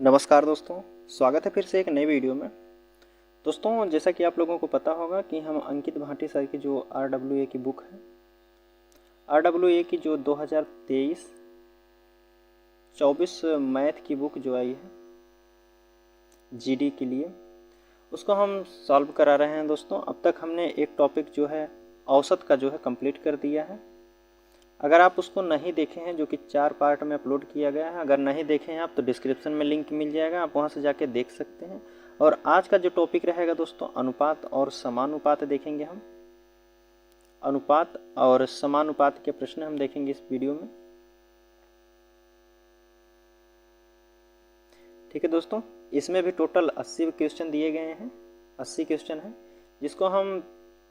नमस्कार दोस्तों, स्वागत है फिर से एक नई वीडियो में। दोस्तों, जैसा कि आप लोगों को पता होगा कि हम अंकित भाटी सर की जो RWA की बुक है, RWA की जो 2023-24 मैथ की बुक जो आई है GD के लिए, उसको हम सॉल्व करा रहे हैं। दोस्तों, अब तक हमने एक टॉपिक जो है औसत का जो है कंप्लीट कर दिया है। अगर आप उसको नहीं देखे हैं, जो कि 4 पार्ट में अपलोड किया गया है, अगर नहीं देखे हैं आप तो डिस्क्रिप्शन में लिंक मिल जाएगा, आप वहां से जाके देख सकते हैं। और आज का जो टॉपिक रहेगा दोस्तों, अनुपात और समानुपात देखेंगे हम। अनुपात और समानुपात के प्रश्न हम देखेंगे इस वीडियो में। ठीक है दोस्तों, इसमें भी टोटल 80 क्वेश्चन दिए गए हैं। 80 क्वेश्चन है, जिसको हम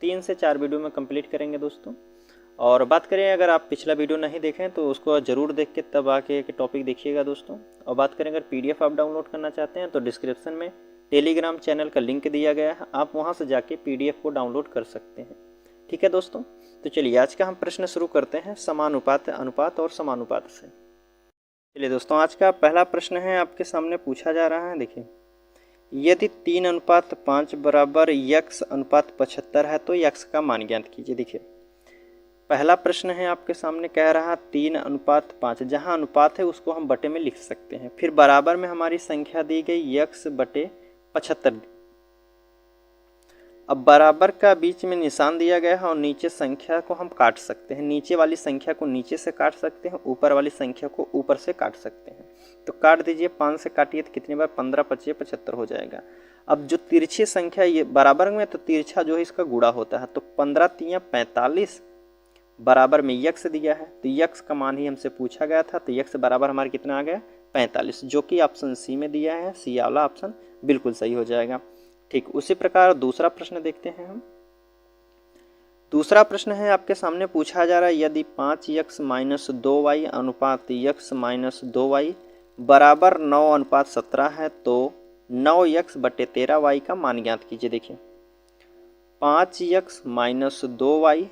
3 से 4 वीडियो में कंप्लीट करेंगे दोस्तों। और बात करें, अगर आप पिछला वीडियो नहीं देखें तो उसको ज़रूर देख के तब आके के टॉपिक देखिएगा दोस्तों। और बात करें, अगर PDF आप डाउनलोड करना चाहते हैं तो डिस्क्रिप्शन में टेलीग्राम चैनल का लिंक दिया गया है, आप वहां से जाके PDF को डाउनलोड कर सकते हैं। ठीक है दोस्तों, तो चलिए आज का हम प्रश्न शुरू करते हैं समानुपात, अनुपात और समानुपात से। चलिए दोस्तों, आज का पहला प्रश्न है आपके सामने पूछा जा रहा है। देखिए, यदि 3:5 बराबर x अनुपात 75 है तो x का मान ज्ञात कीजिए। देखिए, पहला प्रश्न है आपके सामने, कह रहा 3:5। जहां अनुपात है उसको हम बटे में लिख सकते हैं। फिर बराबर में हमारी संख्या दी गई x/75। अब बराबर का बीच में निशान दिया गया है और नीचे संख्या को हम काट सकते हैं। नीचे वाली संख्या को नीचे से काट सकते हैं, ऊपर वाली संख्या को ऊपर से काट सकते हैं। तो काट दीजिए, 5 से काटिए तो कितनी बार 15 25 75 हो जाएगा। अब जो तिरछी संख्या ये बराबर में, तो तिरछा जो है इसका गुणा होता है। तो 15 3 45 बराबर में यक्स दिया है, तो यक्स का मान ही हमसे पूछा गया था। तो यक्स बराबर हमारे कितना आ गया 45, जो कि ऑप्शन सी में दिया है। सी वाला ऑप्शन बिल्कुल सही हो जाएगा। ठीक उसी प्रकार दूसरा प्रश्न देखते हैं हम। दूसरा प्रश्न है आपके सामने पूछा जा रहा है, यदि 5x - 2y अनुपात x - 2y बराबर 9:17 है तो 9x/13y का मान ज्ञात कीजिए। देखिए, 5x - 2y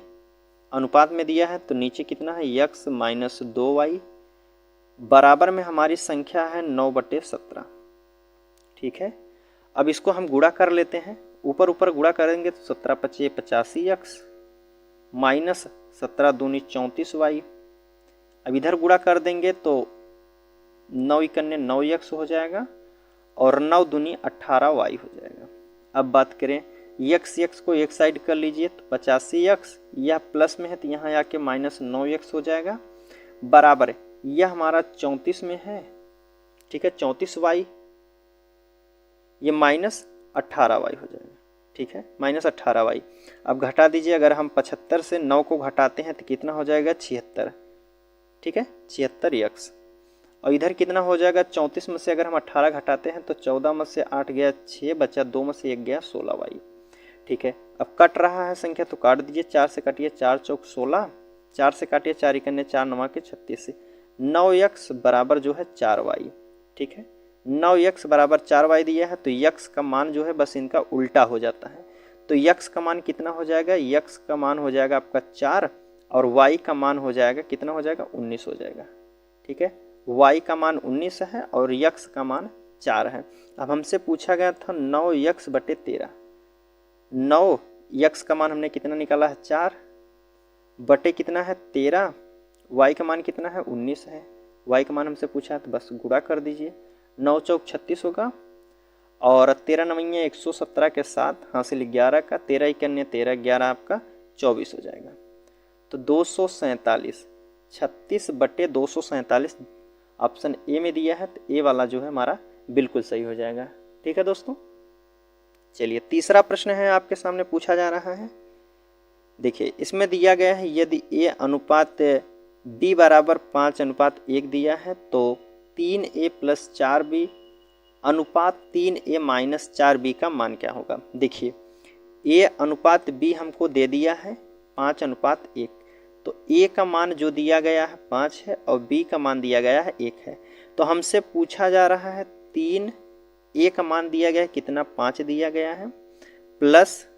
अनुपात में दिया है, तो नीचे कितना है x - 2y बराबर में हमारी संख्या है 9/17। ठीक है, अब इसको हम गुणा कर लेते हैं। ऊपर ऊपर गुणा करेंगे तो 17 25 85x माइनस 17 दूनी 34y। अब इधर गुणा कर देंगे तो 9 इकन्ने 9x हो जाएगा और 9 दूनी 18y हो जाएगा। अब बात करें, x को एक साइड कर लीजिए तो 85x, यह प्लस में है तो यहाँ आके -9x हो जाएगा। बराबर यह हमारा 34 में है। ठीक है, 34y, ये -18y हो जाएगा। ठीक है, -18y। अब घटा दीजिए, अगर हम 75 से 9 को घटाते हैं तो कितना हो जाएगा 76। ठीक है, 76x। और इधर कितना हो जाएगा 34 में से अगर हम 18 घटाते हैं तो 14 में से 8 गया 6, बचा 2 में से 1 गया 16y। ठीक है, अब कट रहा है संख्या तो काट दीजिए। 4 से काटिए, 4 चौक 16, 4 से काटिए 4 इकन्ने 4 9 के 36। 9x बराबर जो है 4y। ठीक है, 9x बराबर 4y दिया है, तो x का मान जो है बस इनका उल्टा हो जाता है। तो x का मान कितना हो जाएगा, x का मान हो जाएगा आपका 4 और y का मान हो जाएगा कितना हो जाएगा 19 हो जाएगा। ठीक है, y का मान 19 है और x का मान 4 है। अब हमसे पूछा गया था 9x/13। 9x का मान हमने कितना निकाला है 4 बटे कितना है 13, y का मान कितना है 19 है। y का मान हमसे पूछा है तो बस गुणा कर दीजिए। 9 चौक 36 होगा और 13 9 117 के साथ हासिल 11 का, 13 इकन्ने 13, 11 आपका 24 हो जाएगा। तो 247, 36/247 ऑप्शन ए में दिया है, तो ए वाला जो है हमारा बिल्कुल सही हो जाएगा। ठीक है दोस्तों, चलिए तीसरा प्रश्न है आपके सामने पूछा जा रहा है। देखिए, इसमें दिया गया है, यदि a अनुपात b बराबर 5:1 दिया है तो 3a + 4b अनुपात 3a - 4b का मान क्या होगा। देखिए, a अनुपात b हमको दे दिया है 5:1, तो a का मान जो दिया गया है 5 है और b का मान दिया गया है 1 है। तो हमसे पूछा जा रहा है 3, a का मान दिया गया है कितना 5 दिया गया है, प्लस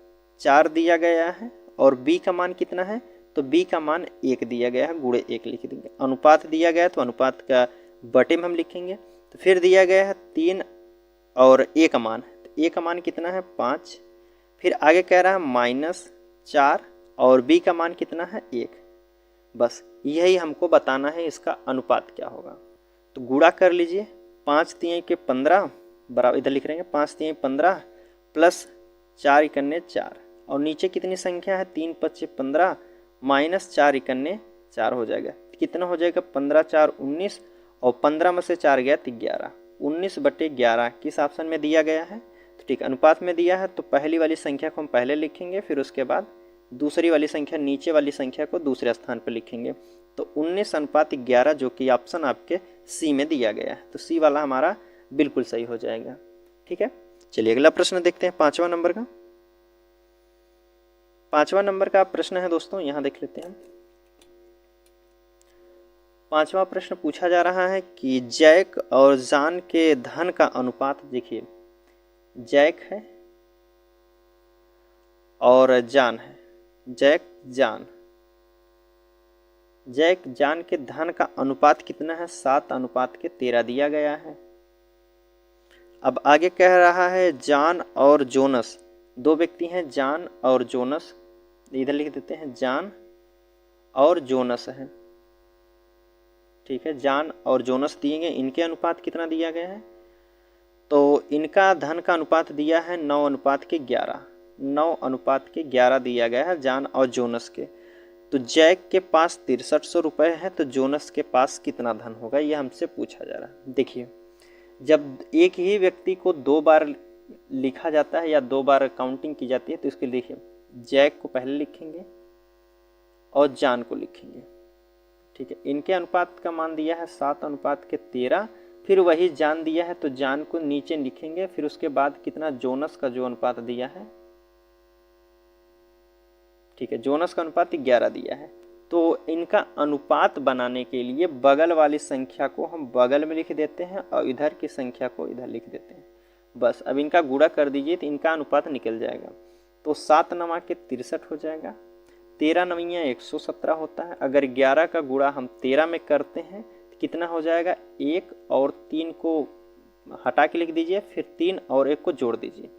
4 दिया गया है और b का मान कितना है, तो b का मान 1 दिया गया है, गुणे 1 लिख देंगे। अनुपात दिया गया है तो अनुपात का बटे में हम लिखेंगे। तो फिर दिया गया है 3 और ए का मान, तो ए का मान कितना है 5। फिर आगे कह रहा है -4 और बी का मान कितना है 1। बस यही हमको बताना है इसका अनुपात क्या होगा। तो गुणा कर लीजिए, 5 3 के 15 बराबर, इधर लिख रहे हैं 5 3 15 प्लस 4 इकन्ने 4, और नीचे कितनी संख्या है 3 5 15 -4 इकन्ने 4 हो जाएगा। कितना हो जाएगा 15 4 19, और 15 में से 4 गया तो 11, 19/11 किस ऑप्शन में दिया गया है। तो ठीक, अनुपात में दिया है तो पहली वाली संख्या को हम पहले लिखेंगे, फिर उसके बाद दूसरी वाली संख्या, नीचे वाली संख्या को दूसरे स्थान पर लिखेंगे। तो 19/11 जो कि ऑप्शन आपके सी में दिया गया है, तो सी वाला हमारा बिल्कुल सही हो जाएगा। ठीक है, चलिए अगला प्रश्न देखते हैं 5वां नंबर का। 5वां नंबर का प्रश्न है दोस्तों, यहां देख लेते हैं। 5वां प्रश्न पूछा जा रहा है कि जैक और जान के धन का अनुपात। देखिए, जैक है और जान है, जैक जान के धन का अनुपात कितना है 7:13 दिया गया है। अब आगे कह रहा है जान और जोनस, दो व्यक्ति हैं जान और जोनस, इधर लिख देते हैं जान और जोनस है। ठीक है, जान और जोनस दिए गए, इनके अनुपात कितना दिया गया है, तो इनका धन का अनुपात दिया है 9:11, 9:11 दिया गया है जान और जोनस के। तो जैक के पास 6300 रुपये है, तो जोनस के पास कितना धन होगा, ये हमसे पूछा जा रहा है। देखिए, जब एक ही व्यक्ति को 2 बार लिखा जाता है या 2 बार काउंटिंग की जाती है, तो इसके लिए देखिए, जैक को पहले लिखेंगे और जान को लिखेंगे। ठीक है, इनके अनुपात का मान दिया है 7:13, फिर वही जान दिया है तो जान को नीचे लिखेंगे, फिर उसके बाद कितना जोनस का जो अनुपात दिया है। ठीक है, जोनस का अनुपात 11 दिया है। तो इनका अनुपात बनाने के लिए बगल वाली संख्या को हम बगल में लिख देते हैं और इधर की संख्या को इधर लिख देते हैं। बस अब इनका गुणा कर दीजिए तो इनका अनुपात निकल जाएगा। तो 7 9 के 63 हो जाएगा, 13 9 117 होता है। अगर 11 का गुणा हम 13 में करते हैं तो कितना हो जाएगा, 1 और 3 को हटा के लिख दीजिए, फिर 3 और 1 को जोड़ दीजिए,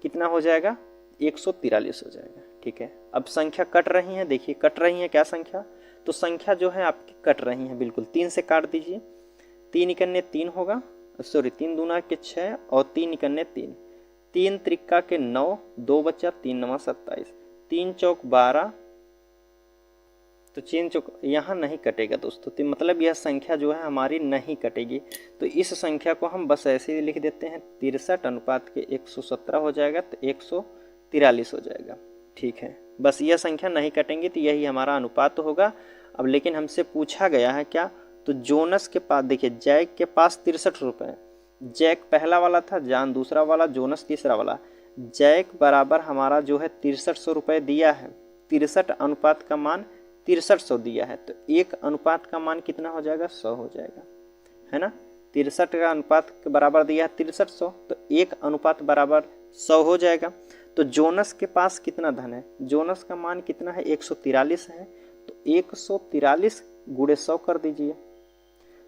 कितना हो जाएगा 143 हो जाएगा। ठीक है, अब संख्या कट रही है, देखिए कट रही है क्या संख्या, तो संख्या जो है आपकी कट रही है बिल्कुल। 3 से काट दीजिए, 3 इकन्ने 3 होगा, सॉरी 3 दूना के 6 और 3 इकन्ने 3, 3 त्रिक्का के 9, 2 बचा, 3 9 27, 3 चौक 12, तो 3 चौक यहाँ नहीं कटेगा दोस्तों, तो मतलब यह संख्या जो है हमारी नहीं कटेगी। तो इस संख्या को हम बस ऐसे ही लिख देते हैं, 63/117 हो जाएगा, तो 143 हो जाएगा। ठीक है, बस यह संख्या नहीं कटेंगी, तो यही हमारा अनुपात होगा। अब लेकिन हमसे पूछा गया है क्या, तो जोनस के पास, देखिए जैक के पास 63 रुपये, जैक पहला वाला था, जान दूसरा वाला, जोनस तीसरा वाला। जैक बराबर हमारा जो है 6300 रुपये दिया है, 63 अनुपात का मान 6300 दिया है, तो 1 अनुपात का मान कितना हो जाएगा 100 हो जाएगा, है ना। 63 का अनुपात के बराबर दिया है 6300, तो 1 अनुपात बराबर 100 हो जाएगा। तो जोनस के पास कितना धन है, जोनस का मान कितना है 143 है, तो 143 गुणे 100 कर दीजिए।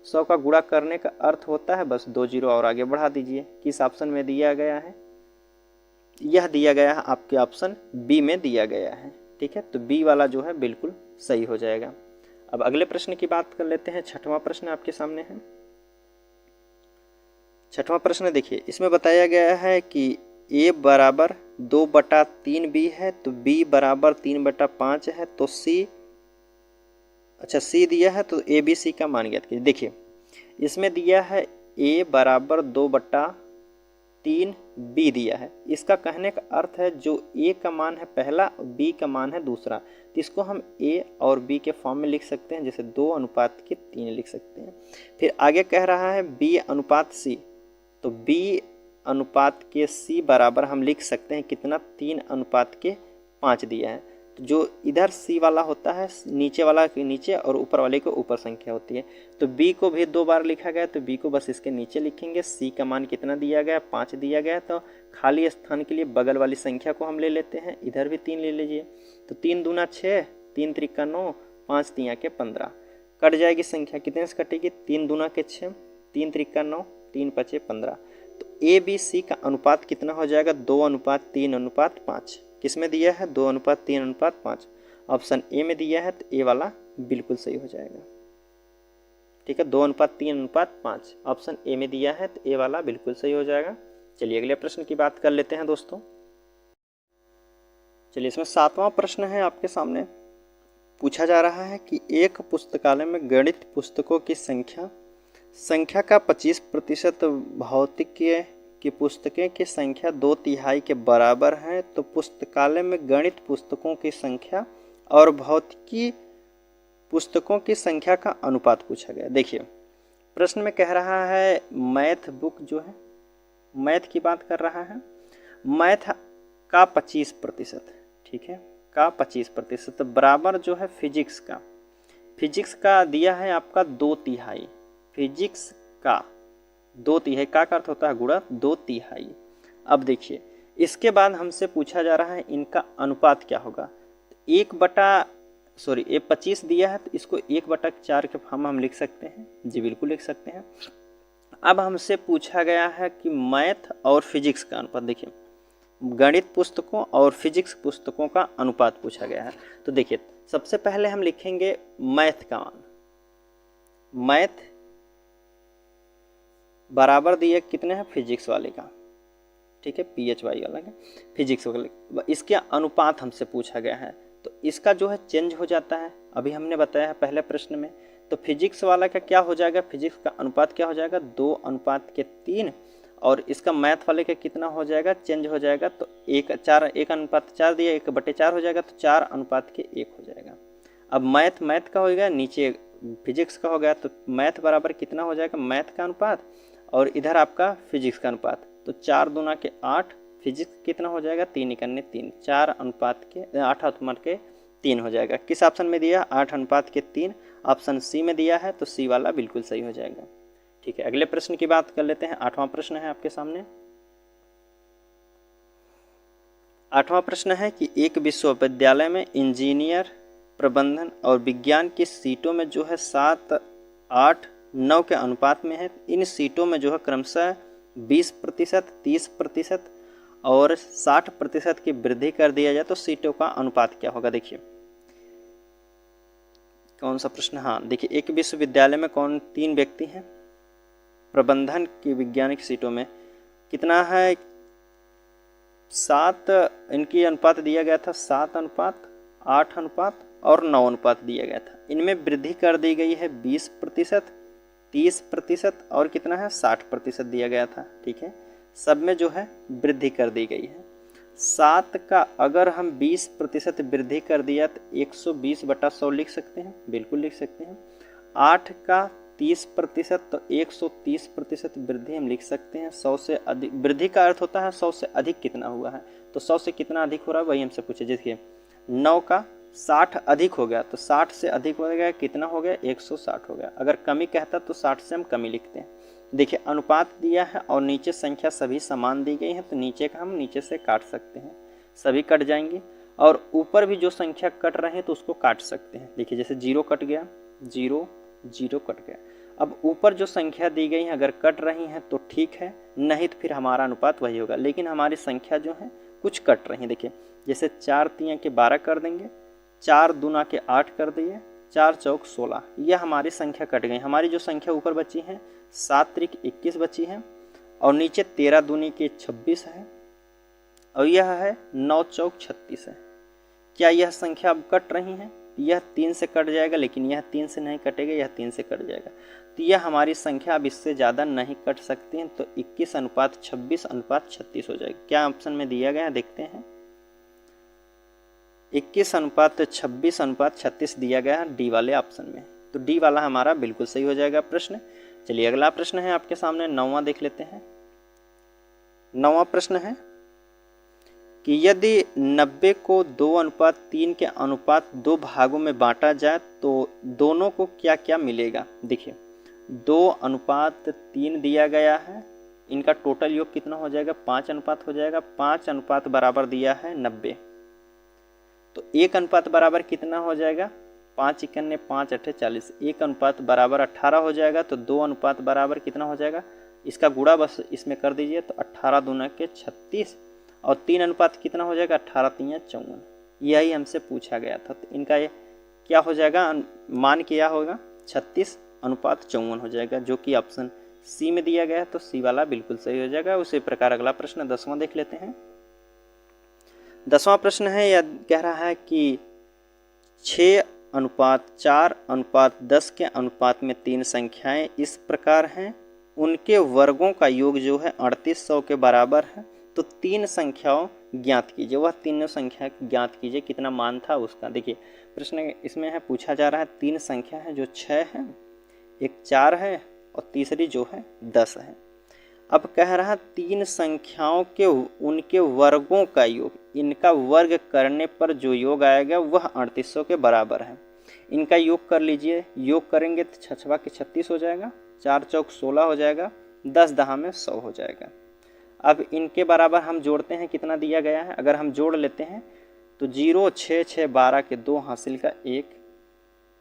100 का गुणा करने का अर्थ होता है बस 2 जीरो और आगे बढ़ा दीजिए। किस ऑप्शन में दिया गया है, यह दिया गया है आपके ऑप्शन बी में दिया गया है। ठीक है, तो बी वाला जो है बिल्कुल सही हो जाएगा। अब अगले प्रश्न की बात कर लेते हैं। 6वां प्रश्न आपके सामने है। 6वां प्रश्न देखिए, इसमें बताया गया है कि a बराबर 2/3 b है, तो b बराबर 3/5 है, तो c, अच्छा c दिया है, तो a b c का मान ज्ञात कीजिए। देखिए इसमें दिया है a बराबर 2/3 b दिया है, इसका कहने का अर्थ है जो a का मान है पहला, b का मान है दूसरा, तो इसको हम a और b के फॉर्म में लिख सकते हैं, जैसे 2:3 लिख सकते हैं। फिर आगे कह रहा है b अनुपात c, तो b अनुपात के c बराबर हम लिख सकते हैं कितना, 3:5 दिया है। तो जो इधर c वाला होता है, नीचे वाला के नीचे और ऊपर वाले के ऊपर संख्या होती है, तो b को भी 2 बार लिखा गया, तो b को बस इसके नीचे लिखेंगे। c का मान कितना दिया गया, 5 दिया गया, तो खाली स्थान के लिए बगल वाली संख्या को हम ले लेते हैं, इधर भी 3 ले लीजिए। तो 3 दूना 6, 3 त्रिक्का 9, 5 3 के 15, कट जाएगी संख्या, कितने से कटेगी, 3 दूना के 6, 3 त्रिक्का 9, 3 5 15। तो ए बी सी का अनुपात कितना हो जाएगा? 2:3:5। किस में दिया है? 2:3:5। ऑप्शन ए में दिया है, तो ए वाला बिल्कुल सही हो जाएगा। ठीक है, 2:3:5 ऑप्शन ए में दिया है, तो ए वाला बिल्कुल सही हो जाएगा। चलिए अगले प्रश्न की बात कर लेते हैं दोस्तों। चलिए इसमें 7वां प्रश्न है आपके सामने। पूछा जा रहा है कि एक पुस्तकालय में गणित पुस्तकों की संख्या का 25% भौतिकी की पुस्तकें की संख्या 2/3 के बराबर है, तो पुस्तकालय में गणित पुस्तकों की संख्या और भौतिकी पुस्तकों की संख्या का अनुपात पूछा गया। देखिए प्रश्न में कह रहा है मैथ बुक जो है, मैथ की बात कर रहा है, मैथ का 25%, ठीक है, का 25% बराबर जो है फिजिक्स का दिया है आपका 2/3। फिजिक्स का 2/3 का अर्थ होता है गुणा 2/3। अब देखिए इसके बाद हमसे पूछा जा रहा है इनका अनुपात क्या होगा। ये 25 दिया है, तो इसको 1/4 के फॉर्म हम लिख सकते हैं। जी बिल्कुल लिख सकते हैं। अब हमसे पूछा गया है कि मैथ और फिजिक्स का अनुपात। देखिए गणित पुस्तकों और फिजिक्स पुस्तकों का अनुपात पूछा गया है। तो देखिए सबसे पहले हम लिखेंगे मैथ का मान। मैथ बराबर दिए कितने हैं? फिजिक्स वाले का, ठीक है, PHY वाला का, फिजिक्स वाले। इसके अनुपात हमसे पूछा गया है, तो इसका जो है चेंज हो जाता है। अभी हमने बताया है पहले प्रश्न में। तो फिजिक्स वाला का क्या हो जाएगा? फिजिक्स का अनुपात क्या हो जाएगा? 2:3। और इसका मैथ वाले का कितना हो जाएगा? चेंज हो जाएगा। तो 1:4 दिया, 1/4 हो जाएगा, तो 4:1 हो जाएगा। अब मैथ का हो गया, नीचे फिजिक्स का हो गया, तो मैथ बराबर कितना हो जाएगा? मैथ का अनुपात और इधर आपका फिजिक्स का अनुपात। तो 4 दूना के 8, फिजिक्स कितना हो जाएगा? 3:3, 8:3 हो जाएगा। किस ऑप्शन में दिया? 8:3। ऑप्शन सी में दिया है, तो सी वाला बिल्कुल सही हो जाएगा। ठीक है, अगले प्रश्न की बात कर लेते हैं। 8वां प्रश्न है आपके सामने। 8वां प्रश्न है कि एक विश्वविद्यालय में इंजीनियर, प्रबंधन और विज्ञान की सीटों में जो है 7, 8, 9 के अनुपात में है। इन सीटों में जो है क्रमशः 20%, 30% और 60% की वृद्धि कर दिया जाए तो सीटों का अनुपात क्या होगा? देखिए कौन सा प्रश्न? हाँ देखिए, एक विश्वविद्यालय में 3 व्यक्ति हैं। प्रबंधन की वैज्ञानिक सीटों में कितना है? 7 इनकी अनुपात दिया गया था, 7:8, 8 और 9 दिया गया था। इनमें वृद्धि कर दी गई है 20%, 30% और कितना है? 60% दिया गया था। ठीक है, सब में जो है वृद्धि कर दी गई है। 7 का अगर हम 20% वृद्धि कर दिया तो 120/100 लिख सकते हैं, बिल्कुल लिख सकते हैं। 8 का 30%, तो 130% वृद्धि हम लिख सकते हैं। 100 से अधिक वृद्धि का अर्थ होता है 100 से अधिक कितना हुआ है, तो 100 से कितना अधिक हो रहा है वही हमसे पूछे। देखिए 9 का 60 अधिक हो गया, तो 60 से अधिक हो गया, कितना हो गया? 160 हो गया। अगर कमी कहता तो 60 से हम कमी लिखते हैं। देखिए अनुपात दिया है और नीचे संख्या सभी समान दी गई है, तो नीचे का हम नीचे से काट सकते हैं, सभी कट जाएंगे। और ऊपर भी जो संख्या कट रहे हैं तो उसको काट सकते हैं। देखिए जैसे 0 कट गया, 0 कट गया। अब ऊपर जो संख्या दी गई है अगर कट रही हैं तो ठीक है, नहीं तो फिर हमारा अनुपात वही होगा। लेकिन हमारी संख्या जो है कुछ कट रही है। देखिए जैसे 4 3 के 12 कर देंगे, 4 दूना के 8 कर दिए, 4 चौक 16, यह हमारी संख्या कट गई। हमारी जो संख्या ऊपर बची है 7 त्रिक 21 बची है, और नीचे 13 दूनी के 26 है, और यह है 9 चौक 36 है। क्या यह संख्या अब कट रही है? यह 3 से कट जाएगा, लेकिन यह 3 से नहीं कटेगा, यह 3 से कट जाएगा। तो यह हमारी संख्या अब इससे ज़्यादा नहीं कट सकती हैं, तो 21:26 हो जाएगी। क्या ऑप्शन में दिया गया है देखते हैं। 21:26:36 दिया गया है डी वाले ऑप्शन में, तो डी वाला हमारा बिल्कुल सही हो जाएगा प्रश्न। चलिए अगला प्रश्न है आपके सामने, 9वां देख लेते हैं। 9वां प्रश्न है कि यदि 90 को 2:3 के अनुपात 2 भागों में बांटा जाए तो दोनों को क्या क्या मिलेगा? देखिए 2:3 दिया गया है, इनका टोटल योग कितना हो जाएगा? 5 अनुपात हो जाएगा। 5 अनुपात बराबर दिया है 90, तो 1 अनुपात बराबर कितना हो जाएगा? 5 × 5 = 40। 1 अनुपात बराबर 18 हो जाएगा, तो 2 अनुपात बराबर कितना हो जाएगा? इसका गुणा बस इसमें कर दीजिए तो 18 दूना के 36 और 3 अनुपात कितना हो जाएगा 18 3 54। यही हमसे पूछा गया था। तो इनका ये क्या हो जाएगा, मान क्या होगा 36:54 हो जाएगा, जो कि ऑप्शन सी में दिया गया है। तो सी वाला बिल्कुल सही हो जाएगा। उसी प्रकार अगला प्रश्न 10वां देख लेते हैं। 10वां प्रश्न है, यह कह रहा है कि 6:4:10 के अनुपात में 3 संख्याएं इस प्रकार हैं, उनके वर्गों का योग जो है 3800 के बराबर है। तो 3 संख्याओं ज्ञात कीजिए, वह तीनों संख्या ज्ञात कीजिए, कितना मान था उसका। देखिए प्रश्न इसमें है, पूछा जा रहा है 3 संख्या है जो 6 है, एक 4 है और तीसरी जो है 10 है। अब कह रहा 3 संख्याओं के उनके वर्गों का योग, इनका वर्ग करने पर जो योग आएगा वह 3800 के बराबर है। इनका योग कर लीजिए, योग करेंगे तो 6 के 36 हो जाएगा, 4 चौक 16 हो जाएगा, 10 दहा में 100 हो जाएगा। अब इनके बराबर हम जोड़ते हैं, कितना दिया गया है, अगर हम जोड़ लेते हैं तो 0 6 6 12 के 2 हासिल का 1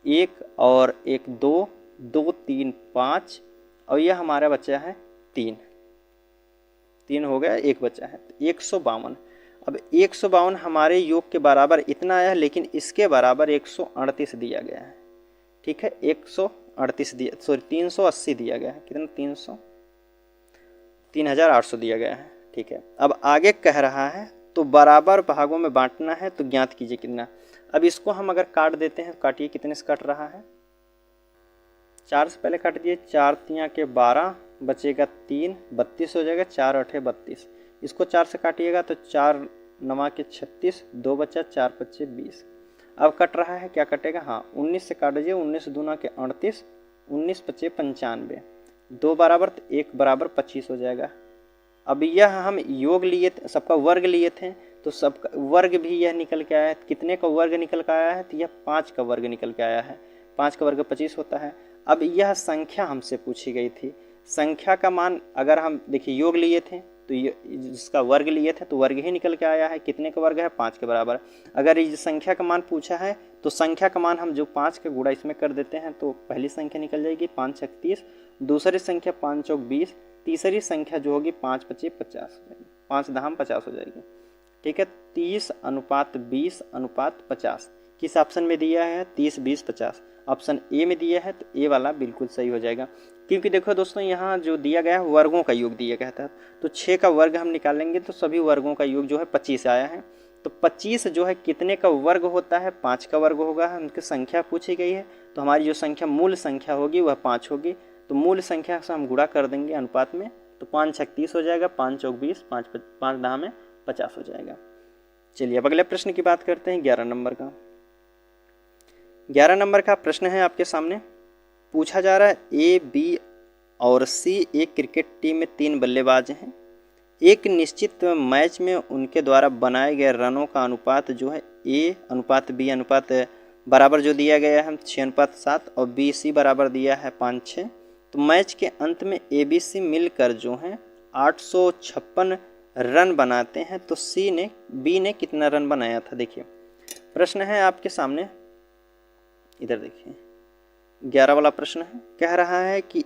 1 और 1 2 2 3 5 और यह हमारा बचा है 3 हो गया, 1 बचा है 152। अब 152 हमारे योग के बराबर इतना आया, लेकिन इसके बराबर 138 दिया गया है। ठीक है, 138 दिया, सॉरी 380 दिया गया है, कितना 3800 दिया गया है। ठीक है, अब आगे कह रहा है तो बराबर भागों में बांटना है, तो ज्ञात कीजिए कितना। अब इसको हम अगर काट देते हैं, काटिए कितने से कट रहा है, 4 से पहले काट दिए, 4 3 के 12 बचेगा 3 32 हो जाएगा, 4 8 32। इसको 4 से काटिएगा तो 4 9 के 36, 2 बचा, 4 5 20। अब कट रहा है, क्या कटेगा, हाँ 19 से काट दीजिए, 19 दूना के 38, 19 5 95, 2 बराबर तो 1 बराबर 25 हो जाएगा। अब यह हम योग लिए थे, सबका वर्ग लिए थे, तो सबका वर्ग भी यह निकल के आया है। कितने का वर्ग निकल के आया है, तो यह 5 का वर्ग निकल के आया है। 5 का वर्ग 25 होता है। अब यह संख्या हमसे पूछी गई थी, संख्या का मान अगर हम देखिए योग लिए थे तो जिसका वर्ग लिए थे तो वर्ग ही निकल के आया है। कितने का वर्ग है, 5 के बराबर। अगर इस संख्या का मान पूछा है तो संख्या का मान हम जो 5 का गुणा इसमें कर देते हैं तो पहली संख्या निकल जाएगी 5 छक 30, दूसरी संख्या 5 चौक 20, तीसरी संख्या जो होगी 5 पचे 50 हो जाएगी, 5 दहाम 50 हो जाएगी। ठीक है, 30:20:50 किस ऑप्शन में दिया है, 30 20 50 ऑप्शन ए में दिया है। तो ए वाला बिल्कुल सही हो जाएगा, क्योंकि देखो दोस्तों यहाँ जो दिया गया है वर्गों का योग दिया गया था। तो 6 का वर्ग हम निकालेंगे तो सभी वर्गों का योग जो है 25 आया है। तो 25 जो है कितने का वर्ग होता है, 5 का वर्ग होगा। उनकी संख्या पूछी गई है तो हमारी जो संख्या मूल संख्या होगी वह 5 होगी। तो मूल संख्या से हम गुणा कर देंगे अनुपात में, तो 5 छक 30 हो जाएगा, 5 चौक 20, 5 दहा में 50 हो जाएगा। चलिए अब अगले प्रश्न की बात करते हैं 11 नंबर का। 11 नंबर का प्रश्न है आपके सामने, पूछा जा रहा है ए बी और सी एक क्रिकेट टीम में 3 बल्लेबाज हैं। एक निश्चित मैच में उनके द्वारा बनाए गए रनों का अनुपात जो है ए अनुपात बी अनुपात बराबर जो दिया गया है 6:7 और बी सी बराबर दिया है 5:6। तो मैच के अंत में ए बी सी मिलकर जो है 856 रन बनाते हैं, तो बी ने कितना रन बनाया था। देखिए प्रश्न है आपके सामने, इधर देखिए 11 वाला प्रश्न है। कह रहा है कि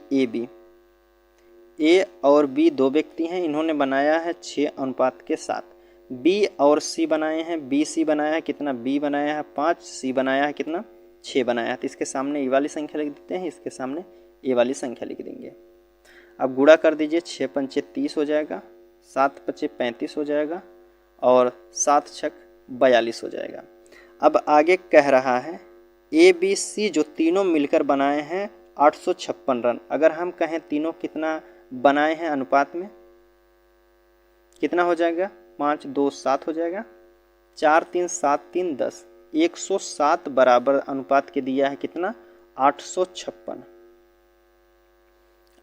ए और बी 2 व्यक्ति हैं, इन्होंने बनाया है 6:7। बी और सी बनाए हैं, बी सी बनाया है कितना, बी बनाया है 5, सी बनाया है कितना 6 बनाया है। तो इसके सामने ए वाली संख्या लिख देते हैं, इसके सामने ए वाली संख्या लिख देंगे। अब गुणा कर दीजिए, 6 पंचे 30 हो जाएगा, 7 पचे 35 हो जाएगा और 7 छक 42 हो जाएगा। अब आगे कह रहा है ए बी सी जो तीनों मिलकर बनाए हैं 856 रन। अगर हम कहें तीनों कितना बनाए हैं अनुपात में, कितना हो जाएगा, 5 2 7 हो जाएगा, 4 3 7 3 10, 107 बराबर अनुपात के दिया है कितना 856।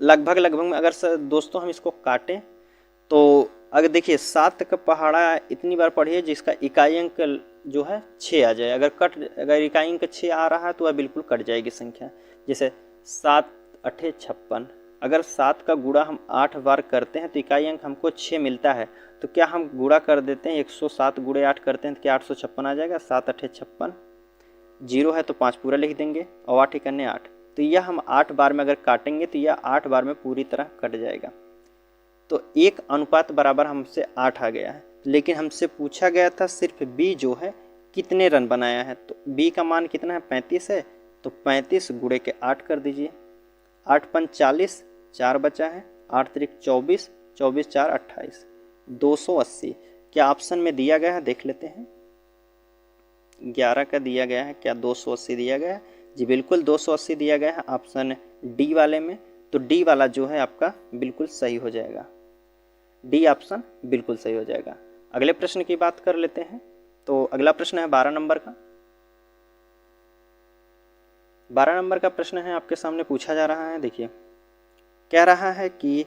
लगभग में अगर दोस्तों हम इसको काटें तो अगर देखिए 7 का पहाड़ा इतनी बार पढ़िए जिसका इकाई अंक जो है 6 आ जाए। अगर इकाई अंक 6 आ रहा है तो वह बिल्कुल कट जाएगी संख्या। जैसे 7 8 56, अगर 7 का गुणा हम 8 बार करते हैं तो इकाई अंक हमको 6 मिलता है। तो क्या हम गुणा कर देते हैं, 107 गुणे 8 करते हैं तो क्या 856 आ जाएगा। 7 8 56, 0 है तो 5 पूरा लिख देंगे और 8 1 8। तो यह हम 8 बार में अगर काटेंगे तो यह 8 बार में पूरी तरह कट जाएगा। तो 1 अनुपात बराबर हमसे 8 आ गया है, लेकिन हमसे पूछा गया था सिर्फ बी जो है कितने रन बनाया है। तो बी का मान कितना है, 35 है, तो 35 गुणे के 8 कर दीजिए। 8 पंच 40, 4 बचा है, 8 त्रिक 24, 24 4 28, 280। क्या ऑप्शन में दिया गया है, देख लेते हैं। 11 का दिया गया है, क्या 280 दिया गया है? जी बिल्कुल 280 दिया गया है ऑप्शन डी वाले में। तो डी वाला जो है आपका बिल्कुल सही हो जाएगा, डी ऑप्शन बिल्कुल सही हो जाएगा। अगले प्रश्न की बात कर लेते हैं। तो अगला प्रश्न है 12 नंबर का। 12 नंबर का प्रश्न है आपके सामने पूछा जा रहा है। देखिए कह रहा है कि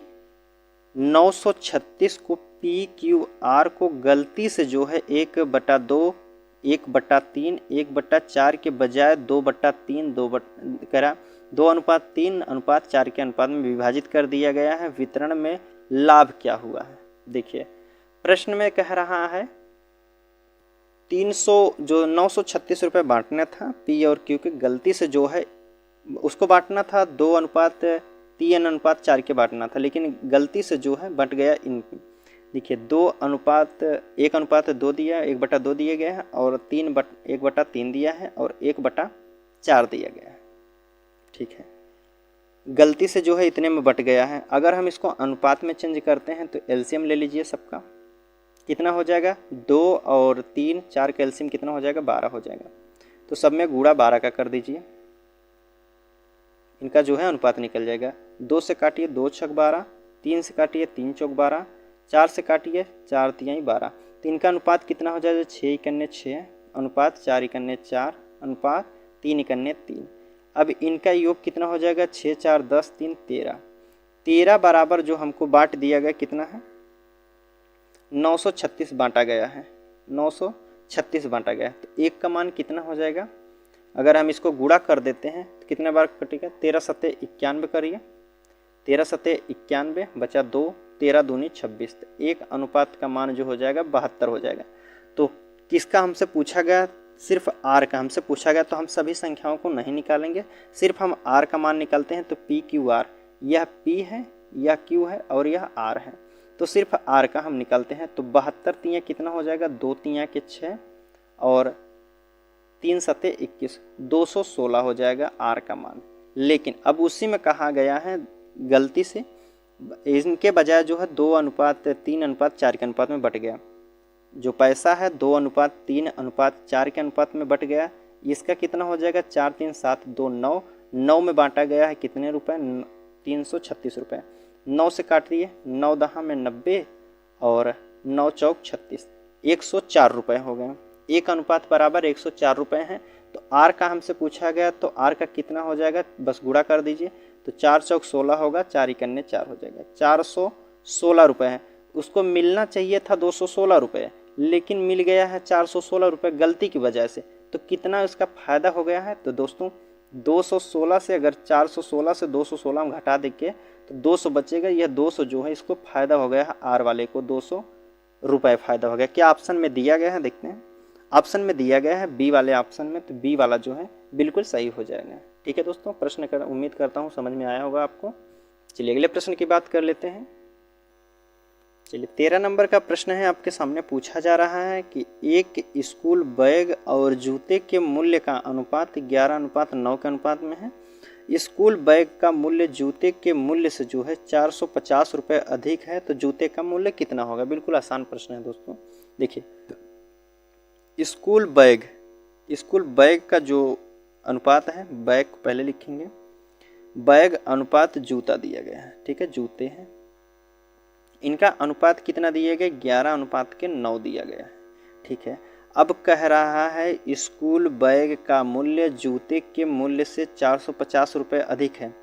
936 को पी क्यू आर को गलती से जो है 1/2, 1/3, 1/4 के बजाय 2/3 2:3:4 के अनुपात में विभाजित कर दिया गया है। वितरण में लाभ क्या हुआ है? देखिए प्रश्न में कह रहा है 936 रुपये बांटना था पी और क्यू के, गलती से जो है उसको बांटना था 2:3:4 के बांटना था, लेकिन गलती से जो है बट गया इन। देखिए 1:2 दिया, 1/2 दिए गए हैं और 1/3 दिया है और 1/4 दिया गया है। ठीक है, गलती से जो है इतने में बट गया है। अगर हम इसको अनुपात में चेंज करते हैं तो एलसीएम ले लीजिए सबका, कितना हो जाएगा 2 और 3, 4 का एलसीएम कितना हो जाएगा 12 हो जाएगा। तो सब में गुणा 12 का कर दीजिए, इनका जो है अनुपात निकल जाएगा। 2 से काटिए 2 छक 12, 3 से काटिए 3 चौक 12, 4 से काटिए 4 तिहाई 12। तो इनका अनुपात कितना हो जाएगा 6 इकन्ने 6, अनुपात 4 इकन्ने 4, अनुपात 3 इकन्ने 3। अब इनका योग कितना हो जाएगा 6 4 10 3 13। 13 बराबर जो हमको बांट दिया गया कितना है 936 बांटा गया है, 936 बांटा गया है। तो 1 का मान कितना हो जाएगा, अगर हम इसको गुणा कर देते हैं तो कितने बार कटेगा 13 सत्ते 91 करिए, 13 सत्ते 91 बचा 2, 13 दूनी 26। तो 1 अनुपात का मान जो हो जाएगा 72 हो जाएगा। तो किसका हमसे पूछा गया, सिर्फ आर का हमसे पूछा गया, तो हम सभी संख्याओं को नहीं निकालेंगे, सिर्फ हम आर का मान निकालते हैं। तो पी क्यू आर, यह पी है, यह क्यू है और यह आर है, तो सिर्फ आर का हम निकालते हैं। तो 72 तियाँ कितना हो जाएगा 2 तियाँ के 6 और 3 सत्ते 21, 216 हो जाएगा आर का मान। लेकिन अब उसी में कहा गया है गलती से इनके बजाय जो है 2:3:4 के अनुपात में बट गया। जो पैसा है 2:3:4 के अनुपात में बट गया, इसका कितना हो जाएगा 4 3 7 2 9, 9 में बांटा गया है कितने रुपए 336 रुपये। 9 से काट दिए 9 10 में 90 और 9 चौक 36, 104 रुपये हो गए। 1 अनुपात बराबर 104 रुपये हैं। तो आर का हमसे पूछा गया, तो आर का कितना हो जाएगा बस गुणा कर दीजिए। तो 4 चौक 16 होगा, 4 इकन्ने 4 हो जाएगा, 416 रुपये है। उसको मिलना चाहिए था 216 रुपये, लेकिन मिल गया है 416 रुपये गलती की वजह से। तो कितना इसका फ़ायदा हो गया है, तो दोस्तों 216 से अगर 416 से 216 हम घटा देंगे तो 200 बचेगा। यह 200 जो है इसको फ़ायदा हो गया है, आर वाले को 200 रुपये फ़ायदा हो गया। क्या ऑप्शन में दिया गया है, देखते हैं। ऑप्शन में दिया गया है बी वाले ऑप्शन में, तो बी वाला जो है बिल्कुल सही हो जाएगा। ठीक है दोस्तों, प्रश्न कर उम्मीद करता हूँ समझ में आया होगा आपको। चलिए अगले प्रश्न की बात कर लेते हैं। चलिए 13 नंबर का प्रश्न है आपके सामने पूछा जा रहा है कि एक स्कूल बैग और जूते के मूल्य का अनुपात 11:9 के अनुपात में है। स्कूल बैग का मूल्य जूते के मूल्य से जो है 450 रुपये अधिक है, तो जूते का मूल्य कितना होगा। बिल्कुल आसान प्रश्न है दोस्तों। देखिए स्कूल बैग का जो अनुपात है, बैग को पहले लिखेंगे, बैग अनुपात जूता दिया गया है। ठीक है, जूते हैं, इनका अनुपात कितना दिया गया 11:9 दिया गया है। ठीक है, अब कह रहा है स्कूल बैग का मूल्य जूते के मूल्य से 450 रुपये अधिक है,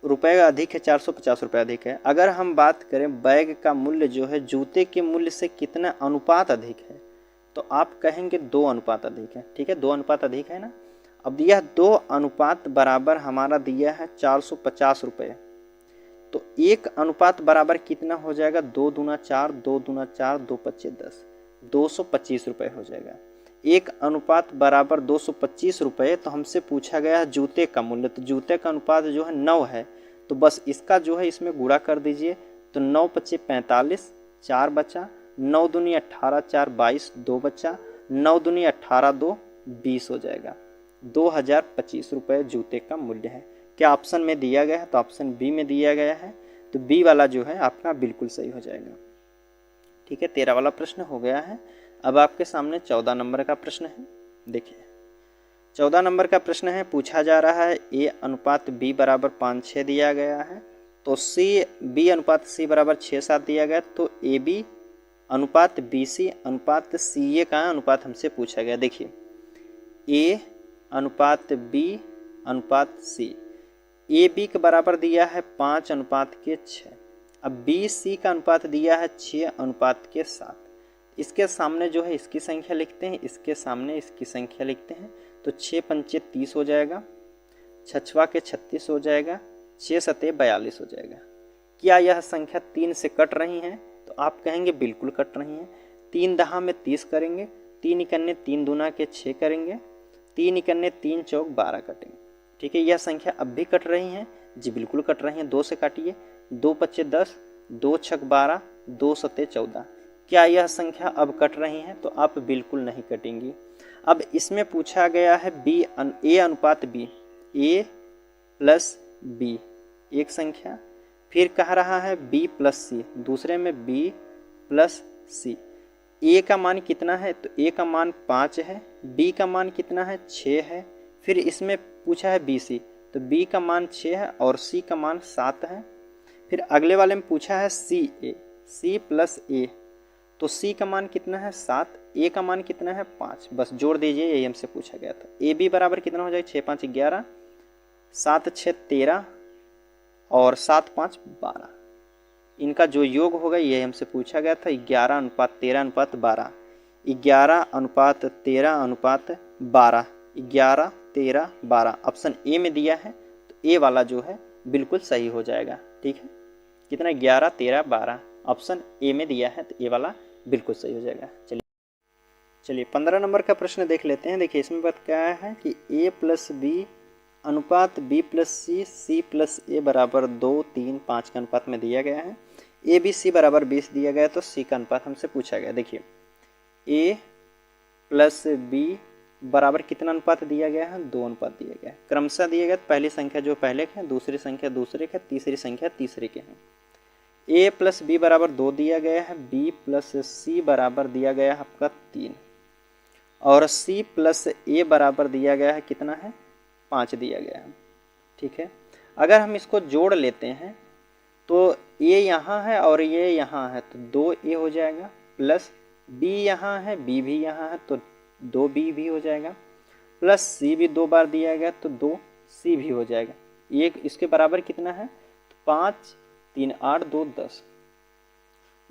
रुपये अधिक है, 450 रुपये अधिक है। अगर हम बात करें बैग का मूल्य जो है जूते के मूल्य से कितना अनुपात अधिक है, तो आप कहेंगे 2 अनुपात अधिक है। ठीक है, 2 अनुपात अधिक है ना। अब यह 2 अनुपात बराबर हमारा दिया है 450 रुपये, तो 1 अनुपात बराबर कितना हो जाएगा 2 दूना 4, 2 दूना 4, 2 पच्चे 10, 225 रुपये हो जाएगा। 1 अनुपात बराबर 225 रुपये। तो हमसे पूछा गया है जूते का मूल्य, तो जूते का अनुपात जो है 9 है, तो बस इसका जो है इसमें गुणा कर दीजिए। तो 9 पच्चे 45, 4 बचा, 9 दूनी 18, 4 22, 2 बचा, 9 दूनी 18, 2 20 हो जाएगा। 2025 रुपये जूते का मूल्य है। क्या ऑप्शन में दिया गया है? तो ऑप्शन बी में दिया गया है, तो बी वाला जो है आपका बिल्कुल सही हो जाएगा। ठीक है, 13 वाला प्रश्न हो गया है। अब आपके सामने 14 नंबर का प्रश्न है। देखिए 14 नंबर का प्रश्न है, पूछा जा रहा है ए अनुपात बी बराबर 5-6 दिया गया है, तो सी बी अनुपात सी बराबर 6-7 दिया गया, तो ए बी अनुपात बी सी अनुपात सी ए का अनुपात हमसे पूछा गया। देखिए ए अनुपात बी अनुपात सी, ए बी के बराबर दिया है 5:6। अब बी सी का अनुपात दिया है 6:7। इसके सामने जो है इसकी संख्या लिखते हैं, इसके सामने इसकी संख्या लिखते हैं, तो 6 पंचे 30 हो जाएगा, 6 के 36 हो जाएगा, 6 सते 42 हो जाएगा। क्या यह संख्या 3 से कट रही हैं? तो आप कहेंगे बिल्कुल कट रही हैं। 3 दहा में 30 करेंगे, 3 इकन्ने 3 दूना के 6 करेंगे, 3 इकन्ने 3 चौक 12 कटेंगे। ठीक है, यह संख्या अब भी कट रही हैं? जी बिल्कुल कट रही हैं। 2 से काटिए, 2 पच्चे 10, 2 छक 12, 2 सते 14। क्या यह संख्या अब कट रही हैं? तो आप बिल्कुल नहीं कटेंगी। अब इसमें पूछा गया है ए अनुपात बी, ए प्लस बी एक संख्या, फिर कह रहा है बी प्लस सी, दूसरे में बी प्लस सी। ए का मान कितना है? तो ए का मान 5 है, बी का मान कितना है? 6 है, फिर इसमें पूछा है बी सी, तो बी का मान 6 है और सी का मान 7 है। फिर अगले वाले में पूछा है सी ए, सी प्लस ए, तो सी का मान कितना है? 7, ए का मान कितना है? 5। बस जोड़ दीजिए, यही हमसे पूछा गया था। ए बी बराबर कितना हो जाएगा? 6 5 11, 7 6 13 और 7 5 12। इनका जो योग होगा यही हमसे पूछा गया था, 11:13:12, 11:13:12, 11 13 12 ऑप्शन ए में दिया है, तो ए वाला जो है बिल्कुल सही हो जाएगा। ठीक है, कितना? 11 13 12 ऑप्शन ए में दिया है, तो ए वाला बिल्कुल सही हो जाएगा। चलिए 15 नंबर का प्रश्न देख लेते हैं। देखिए इसमें बताया है कि ए प्लस बी अनुपात बी प्लस सी, सी प्लस ए बराबर 2 3 5 के अनुपात में दिया गया है। ए बी सी बराबर 20 दिया गया, तो सी का अनुपात हमसे पूछा गया। देखिए ए प्लस बी बराबर कितना अनुपात दिया गया है? 2 अनुपात दिया गया है। क्रमशः दिया गया, पहली संख्या जो पहले के हैं, दूसरी संख्या दूसरे के, तीसरी संख्या तीसरे के हैं। ए प्लस बी बराबर 2 दिया गया है, बी प्लस सी बराबर दिया गया है आपका 3, और सी प्लस ए बराबर दिया गया है कितना है? 5 दिया गया है। ठीक है, अगर हम इसको जोड़ लेते हैं तो ए यहाँ है और ये यहाँ है, तो 2 ए हो जाएगा, प्लस बी यहाँ है, बी भी यहाँ है, तो 2 बी भी हो जाएगा, प्लस सी भी 2 बार दिया गया, तो 2 सी भी हो जाएगा। ये इसके बराबर कितना है? तो 5 3 8 2 10,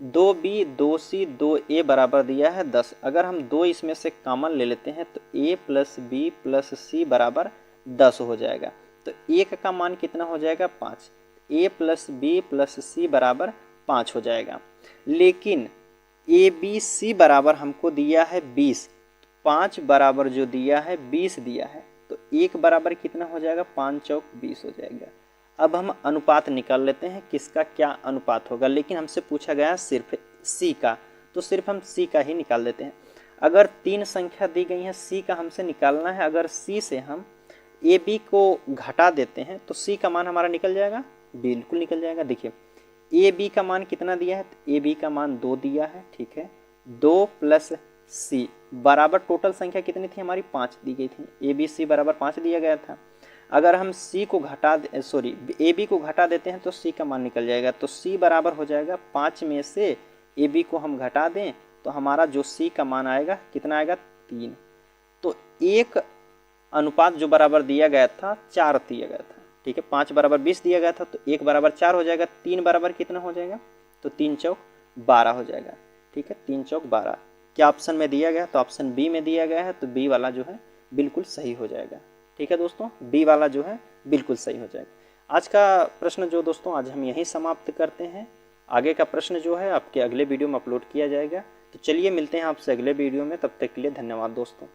2 बी 2 सी 2 ए बराबर दिया है 10। अगर हम 2 इसमें से कॉमन ले लेते हैं तो ए प्लस बी प्लस सी बराबर 10 हो जाएगा। तो 1 का मान कितना हो जाएगा? 5। ए प्लस बी प्लस सी बराबर 5 हो जाएगा। लेकिन ए बी सी बराबर हमको दिया है 20, 5 बराबर जो दिया है 20 दिया है, तो 1 बराबर कितना हो जाएगा? 5 चौक 20 हो जाएगा। अब हम अनुपात निकाल लेते हैं, किसका क्या अनुपात होगा। लेकिन हमसे पूछा गया सिर्फ सी का, तो सिर्फ हम सी का ही निकाल देते हैं। अगर 3 संख्या दी गई है, सी का हमसे निकालना है। अगर सी से हम ए बी को घटा देते हैं तो सी का मान हमारा निकल जाएगा, बिल्कुल निकल जाएगा। देखिए ए बी का मान कितना दिया है? तो ए बी का मान 2 दिया है। ठीक है, 2 प्लस सी बराबर टोटल संख्या कितनी थी हमारी? 5 दी गई थी। ए बी सी बराबर 5 दिया गया था। अगर हम सी को ए बी को घटा देते हैं तो सी का मान निकल जाएगा। तो सी बराबर हो जाएगा 5 में से ए बी को हम घटा दें तो हमारा जो सी का मान आएगा कितना आएगा? 3। तो एक अनुपात जो बराबर दिया गया था 4 दिया गया था। ठीक है, 5 बराबर 20 दिया गया था, तो 1 बराबर 4 हो जाएगा। 3 बराबर कितना हो जाएगा? तो 3 चौक 12 हो जाएगा। ठीक है, 3 चौक 12 क्या ऑप्शन में दिया गया? तो ऑप्शन बी में दिया गया है, तो बी वाला जो है बिल्कुल सही हो जाएगा। ठीक है दोस्तों, बी वाला जो है बिल्कुल सही हो जाएगा। आज का प्रश्न जो दोस्तों आज हम यहीं समाप्त करते हैं। आगे का प्रश्न जो है आपके अगले वीडियो में अपलोड किया जाएगा। तो चलिए मिलते हैं आपसे अगले वीडियो में, तब तक के लिए धन्यवाद दोस्तों।